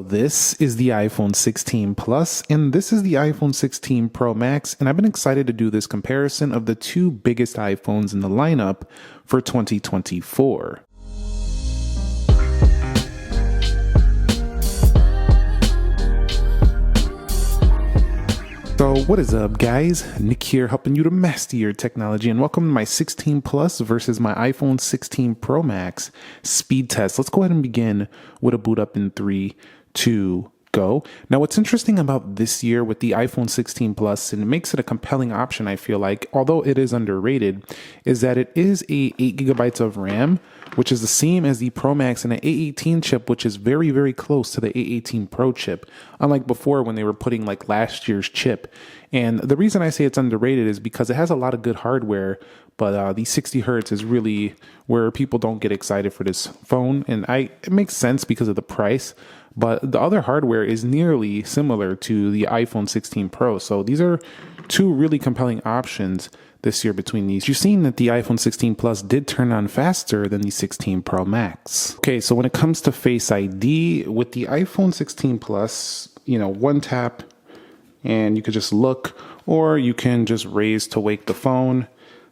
This is the iPhone 16 Plus, and this is the iPhone 16 Pro Max, and I've been excited to do this comparison of the two biggest iPhones in the lineup for 2024. So what is up, guys? Nick here, helping you to master your technology, and welcome to my 16 Plus versus my iPhone 16 Pro Max speed test. Let's go ahead and begin with a boot up in 3, 2, go. Now, what's interesting about this year with the iPhone 16 Plus, and it makes it a compelling option, I feel like, although it is underrated, is that it is a 8 gigabytes of RAM, which is the same as the Pro Max, and an A18 chip, which is very, very close to the A18 Pro chip, unlike before when they were putting like last year's chip. And the reason I say it's underrated is because it has a lot of good hardware, but the 60 hertz is really where people don't get excited for this phone. And it makes sense because of the price, but the other hardware is nearly similar to the iPhone 16 Pro. So these are two really compelling options this year between these. You've seen that the iPhone 16 Plus did turn on faster than the 16 Pro Max. Okay, so when it comes to Face ID, with the iPhone 16 Plus, one tap and you could just look, or you can just raise to wake the phone.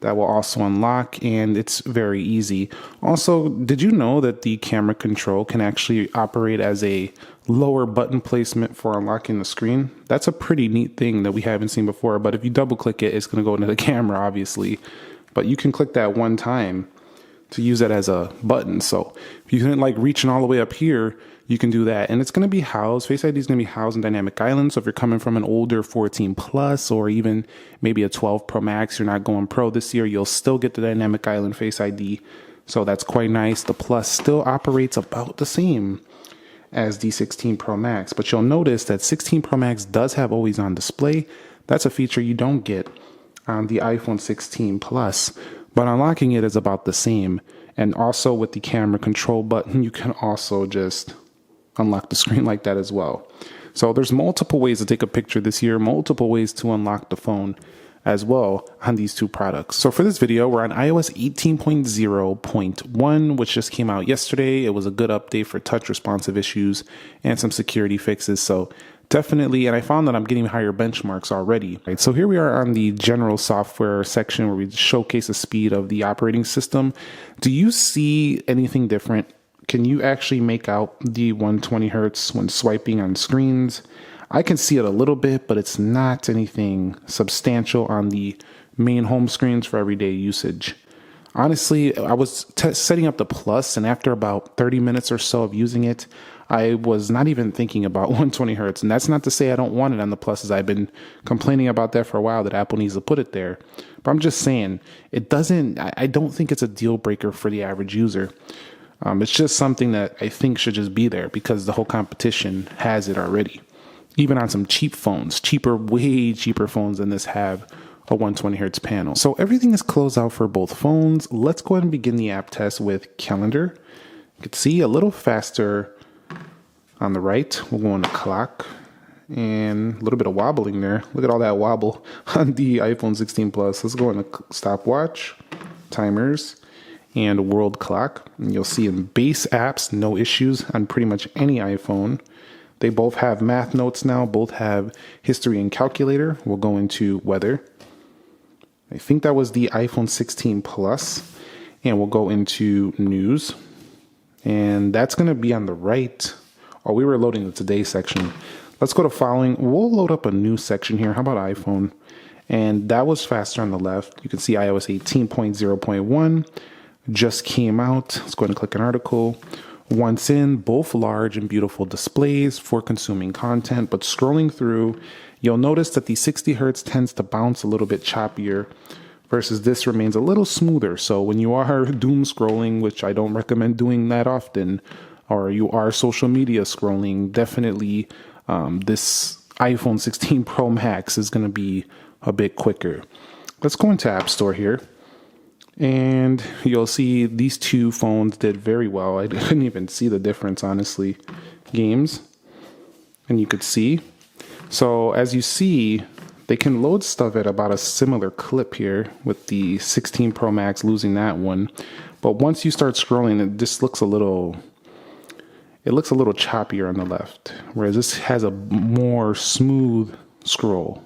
That will also unlock, and it's very easy. Also, did you know that the camera control can actually operate as a lower button placement for unlocking the screen? That's a pretty neat thing that we haven't seen before, but if you double click it, it's gonna go into the camera, obviously. But you can click that one time to use that as a button. So if you didn't like reaching all the way up here, you can do that. And it's going to be housed, Face ID is going to be housed in Dynamic Island. So if you're coming from an older 14 Plus or even maybe a 12 Pro Max, you're not going Pro this year, you'll still get the Dynamic Island Face ID. So that's quite nice. The Plus still operates about the same as the 16 Pro Max, but you'll notice that 16 Pro Max does have always on display. That's a feature you don't get on the iPhone 16 Plus, but unlocking it is about the same. And also with the camera control button, you can also just unlock the screen like that as well. So there's multiple ways to take a picture this year, multiple ways to unlock the phone as well on these two products. So for this video, we're on iOS 18.0.1, which just came out yesterday. It was a good update for touch responsive issues and some security fixes. So definitely, and I found that I'm getting higher benchmarks already. Right, so here we are on the general software section where we showcase the speed of the operating system. Do you see anything different? Can you actually make out the 120 hertz when swiping on screens? I can see it a little bit, but it's not anything substantial on the main home screens for everyday usage. Honestly, I was setting up the Plus, and after about 30 minutes or so of using it, I was not even thinking about 120 hertz. And that's not to say I don't want it on the Plus, as I've been complaining about that for a while, that Apple needs to put it there. But I'm just saying, I don't think it's a deal breaker for the average user. It's just something that I think should just be there because the whole competition has it already. Even on some cheap phones, way cheaper phones than this have a 120 hertz panel. So everything is closed out for both phones. Let's go ahead and begin the app test with Calendar. You can see a little faster on the right. We'll go on the clock and a little bit of wobbling there. Look at all that wobble on the iPhone 16 Plus. Let's go on the stopwatch, timers, and world clock. And you'll see in base apps, no issues on pretty much any iPhone. They both have math notes now, both have history and calculator. We'll go into weather. I think that was the iPhone 16 Plus. And we'll go into news. And that's going to be on the right. Oh, we were loading the today section. Let's go to following. We'll load up a new section here. How about iPhone? And that was faster on the left. You can see iOS 18.0.1 just came out. Let's go ahead and click an article. Once in, both large and beautiful displays for consuming content, but scrolling through, you'll notice that the 60 hertz tends to bounce a little bit choppier versus this remains a little smoother. So when you are doom scrolling, which I don't recommend doing that often, or you are social media scrolling, definitely this iPhone 16 Pro Max is going to be a bit quicker. Let's go into App Store here. And you'll see these two phones did very well. I couldn't even see the difference, honestly. Games, and you could see. So as you see, they can load stuff at about a similar clip here with the 16 Pro Max losing that one. But once you start scrolling, it just looks a little it looks a little choppier on the left, whereas this has a more smooth scroll.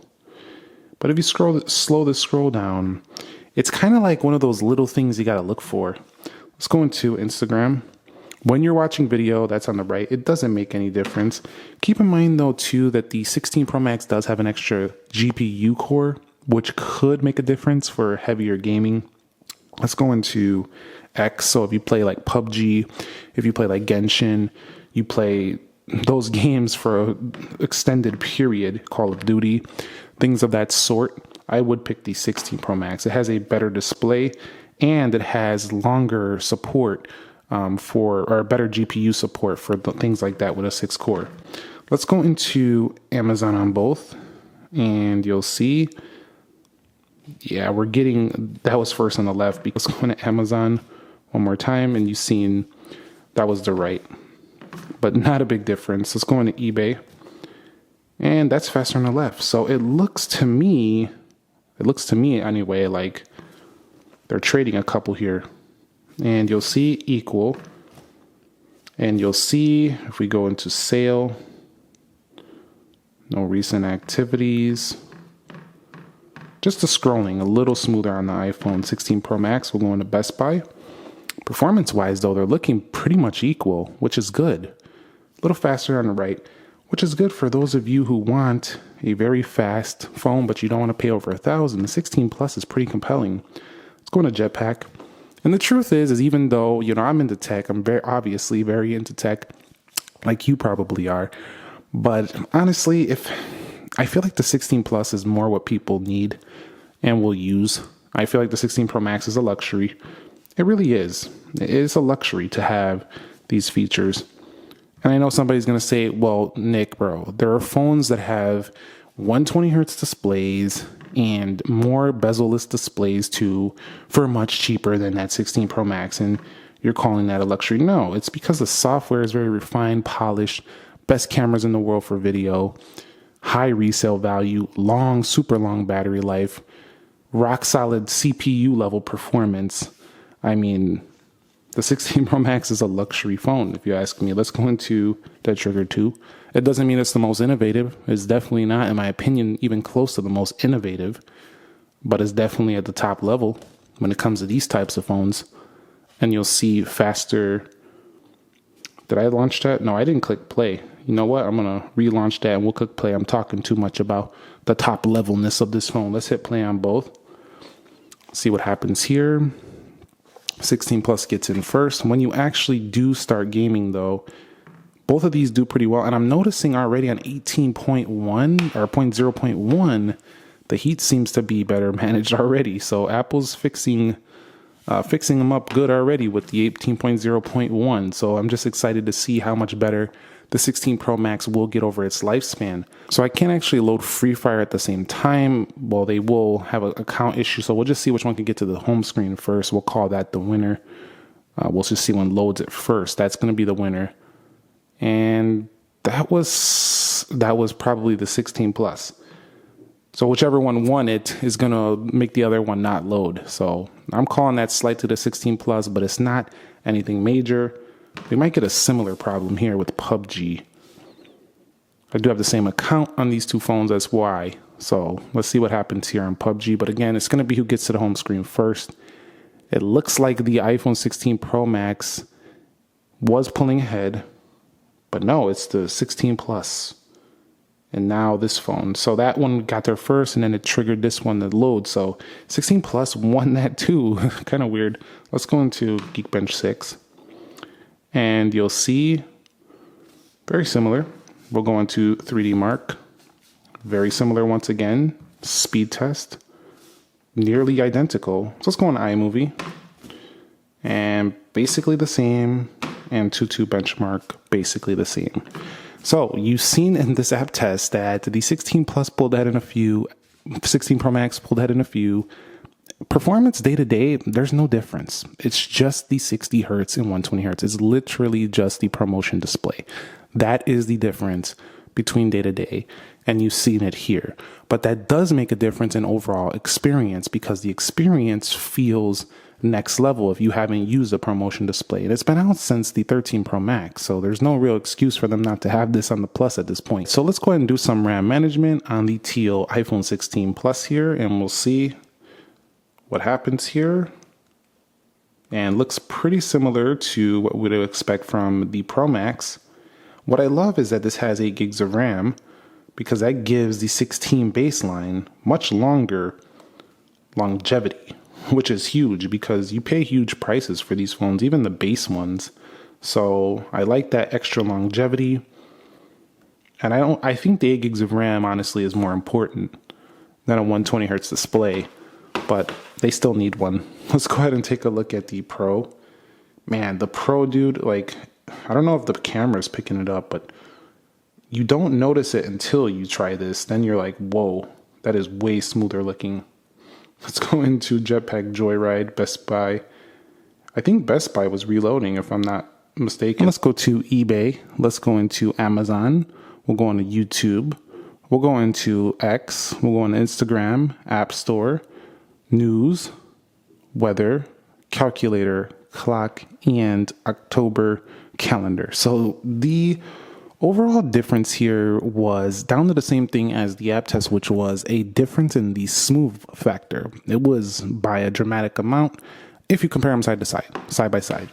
But if you slow the scroll down, it's kind of like one of those little things you got to look for. Let's go into Instagram. When you're watching video, that's on the right. It doesn't make any difference. Keep in mind, though, too, that the 16 Pro Max does have an extra GPU core, which could make a difference for heavier gaming. Let's go into X. So if you play like PUBG, if you play like Genshin, you play those games for an extended period, Call of Duty, things of that sort, I would pick the 16 Pro Max. It has a better display and it has longer support or better GPU support for things like that with a 6 core. Let's go into Amazon on both and you'll see, yeah, we're getting, that was first on the left because going to Amazon one more time and you've seen that was the right, but not a big difference. Let's go into eBay and that's faster on the left. So it looks to me anyway, like they're trading a couple here. And you'll see equal. And you'll see if we go into sale, no recent activities. Just the scrolling a little smoother on the iPhone 16 Pro Max. We'll go into Best Buy. Performance wise though, they're looking pretty much equal, which is good. A little faster on the right, which is good for those of you who want a very fast phone, but you don't want to pay over $1,000. The 16 Plus is pretty compelling. Let's go into Jetpack. And the truth is even though, I'm into tech, I'm obviously very into tech, like you probably are. But honestly, I feel like the 16 Plus is more what people need and will use. I feel like the 16 Pro Max is a luxury. It really is. It is a luxury to have these features. And I know somebody's going to say, well, Nick, bro, there are phones that have 120 hertz displays and more bezel-less displays too for much cheaper than that 16 Pro Max, and you're calling that a luxury. No, it's because the software is very refined, polished, best cameras in the world for video, high resale value, super long battery life, rock solid CPU level performance. I mean, the 16 Pro Max is a luxury phone, if you ask me. Let's go into Dead Trigger 2. It doesn't mean it's the most innovative. It's definitely not, in my opinion, even close to the most innovative. But it's definitely at the top level when it comes to these types of phones. And you'll see faster. Did I launch that? No, I didn't click play. You know what? I'm going to relaunch that and we'll click play. I'm talking too much about the top levelness of this phone. Let's hit play on both. See what happens here. 16 Plus gets in first. When you actually do start gaming, though, both of these do pretty well. And I'm noticing already on 18.1 or 0.1, the heat seems to be better managed already. So Apple's fixing them up good already with the 18.0.1. So I'm just excited to see how much better the 16 Pro Max will get over its lifespan. So I can't actually load Free Fire at the same time. Well, they will have an account issue. So we'll just see which one can get to the home screen first. We'll call that the winner. We'll just see one loads it first. That's going to be the winner. And that was probably the 16 Plus. So whichever one won it is going to make the other one not load. So I'm calling that slight to the 16 Plus, but it's not anything major. We might get a similar problem here with PUBG. I do have the same account on these two phones as Y. So let's see what happens here on PUBG. But again, it's going to be who gets to the home screen first. It looks like the iPhone 16 Pro Max was pulling ahead. But no, it's the 16 Plus. And now this phone. So that one got there first, and then it triggered this one to load. So 16 Plus won that too. Kind of weird. Let's go into Geekbench 6. And you'll see very similar. We'll go into 3D Mark. Very similar once again. Speed test. Nearly identical. So let's go on iMovie. And basically the same. And 2.2 benchmark, basically the same. So you've seen in this app test that the 16 Plus pulled ahead in a few. 16 Pro Max pulled ahead in a few. Performance day to day, there's no difference. It's just the 60 hertz and 120 hertz. It's literally just the promotion display. That is the difference between day to day. And you've seen it here. But that does make a difference in overall experience because the experience feels next level if you haven't used a ProMotion display. And it's been out since the 13 Pro Max, so there's no real excuse for them not to have this on the Plus at this point. So let's go ahead and do some RAM management on the teal iPhone 16 Plus here, and we'll see what happens here. And looks pretty similar to what we'd expect from the Pro Max. What I love is that this has 8 gigs of RAM, because that gives the 16 baseline much longer longevity, which is huge because you pay huge prices for these phones, even the base ones. So I like that extra longevity. And I think the 8 gigs of RAM honestly is more important than a 120 hertz display, but they still need one. Let's go ahead and take a look at the Pro. Man, the Pro, dude, like, I don't know if the camera's picking it up, but you don't notice it until you try this. Then you're like, whoa, that is way smoother looking. Let's go into Jetpack Joyride, Best Buy. I think Best Buy was reloading, if I'm not mistaken. Let's go to eBay. Let's go into Amazon. We'll go into YouTube. We'll go into X. We'll go into Instagram, App Store, News, Weather, Calculator, Clock, and October calendar. So the overall difference here was down to the same thing as the app test, which was a difference in the smooth factor. It was by a dramatic amount if you compare them side by side.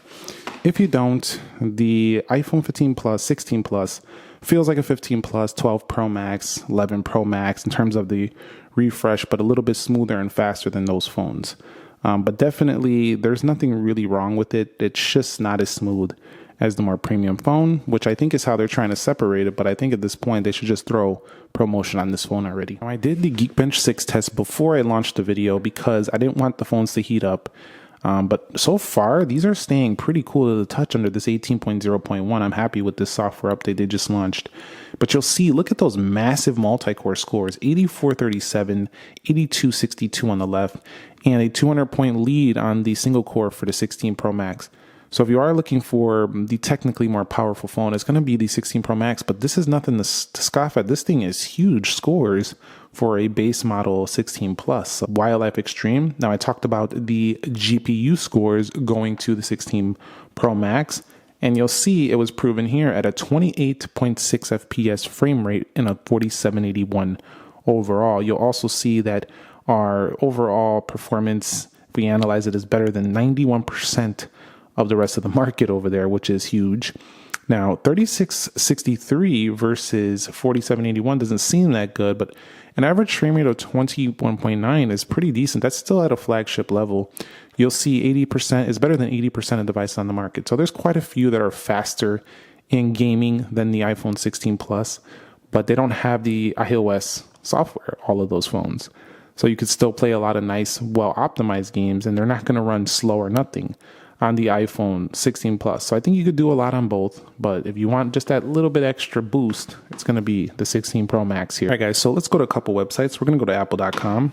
If you don't, the iPhone 15 Plus, 16 Plus feels like a 15 Plus, 12 Pro Max, 11 Pro Max in terms of the refresh, but a little bit smoother and faster than those phones. But definitely, there's nothing really wrong with it. It's just not as smooth as the more premium phone, which I think is how they're trying to separate it. But I think at this point, they should just throw ProMotion on this phone already. Now, I did the Geekbench 6 test before I launched the video because I didn't want the phones to heat up. But so far, these are staying pretty cool to the touch under this 18.0.1. I'm happy with this software update they just launched. But you'll see, look at those massive multi-core scores, 8437, 8262 on the left, and a 200-point lead on the single core for the 16 Pro Max. So if you are looking for the technically more powerful phone, it's going to be the 16 Pro Max, but this is nothing to scoff at. This thing is huge scores for a base model 16 Plus. Wildlife Extreme. Now I talked about the GPU scores going to the 16 Pro Max, and you'll see it was proven here at a 28.6 FPS frame rate and a 4781 overall. You'll also see that our overall performance, if we analyze it, is better than 91% of the rest of the market over there, which is huge. Now, 3663 versus 4781 doesn't seem that good, but an average frame rate of 21.9 is pretty decent. That's still at a flagship level. You'll see 80% is better than 80% of devices on the market. So there's quite a few that are faster in gaming than the iPhone 16 Plus, but they don't have the iOS software, all of those phones. So you could still play a lot of nice, well-optimized games, and they're not going to run slow or nothing on the iPhone 16 Plus. So I think you could do a lot on both, but if you want just that little bit extra boost, it's going to be the 16 Pro Max here. All right, guys, so let's go to a couple websites. We're going to go to apple.com,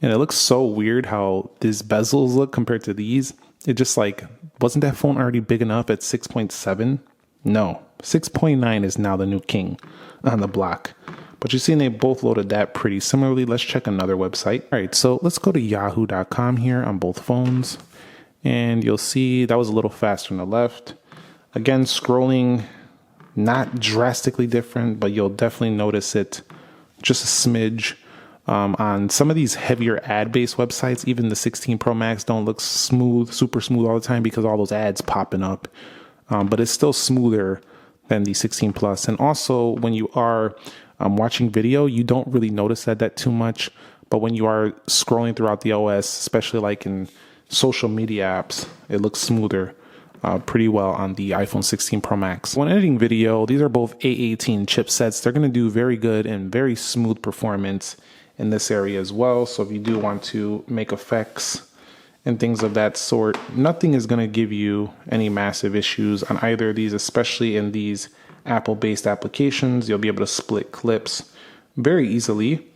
and it looks so weird how these bezels look compared to these. It just like, wasn't that phone already big enough at 6.7? No, 6.9 is now the new king on the block. But you're seeing they both loaded that pretty similarly. Let's check another website. All right, so let's go to yahoo.com here on both phones. And you'll see that was a little faster on the left. Again, scrolling, not drastically different, but you'll definitely notice it just a smidge. On some of these heavier ad-based websites, even the 16 Pro Max don't look smooth, super smooth all the time because all those ads popping up. But it's still smoother than the 16 Plus. And also, when you are watching video, you don't really notice that too much. But when you are scrolling throughout the OS, especially like in social media apps, it looks smoother pretty well on the iPhone 16 Pro Max. When editing video, these are both A18 chipsets. They're going to do very good and very smooth performance in this area as well. So if you do want to make effects and things of that sort, nothing is going to give you any massive issues on either of these, especially in these Apple-based applications. You'll be able to split clips very easily.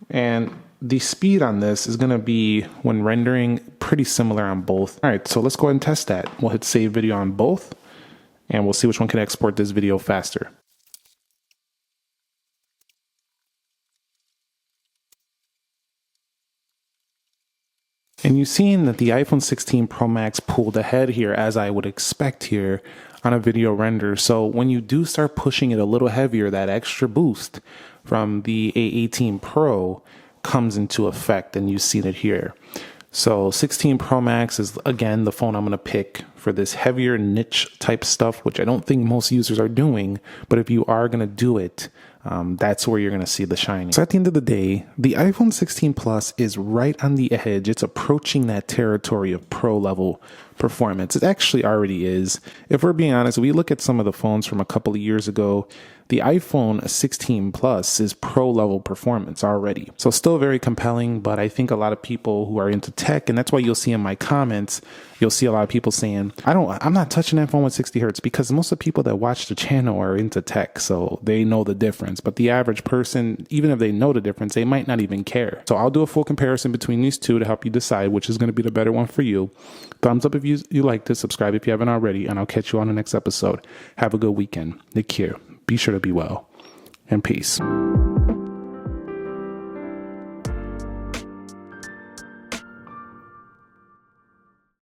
And the speed on this is going to be, when rendering, pretty similar on both. All right, so let's go ahead and test that. We'll hit save video on both, and we'll see which one can export this video faster. And you've seen that the iPhone 16 Pro Max pulled ahead here, as I would expect here on a video render. So when you do start pushing it a little heavier, that extra boost from the A18 Pro comes into effect, and you've seen it here. So 16 Pro Max is, again, the phone I'm going to pick for this heavier niche type stuff, which I don't think most users are doing. But if you are going to do it, that's where you're going to see the shining. So at the end of the day, the iPhone 16 Plus is right on the edge. It's approaching that territory of pro level performance. It actually already is. If we're being honest, we look at some of the phones from a couple of years ago, the iPhone 16 Plus is pro level performance already. So still very compelling, but I think a lot of people who are into tech, and that's why you'll see in my comments, you'll see a lot of people saying, I'm not touching that phone with 60 hertz, because most of the people that watch the channel are into tech, so they know the difference. But the average person, even if they know the difference, they might not even care. So I'll do a full comparison between these two to help you decide which is going to be the better one for you. Thumbs up if you like this, subscribe if you haven't already, and I'll catch you on the next episode. Have a good weekend. Take care. Be sure to be well, and peace.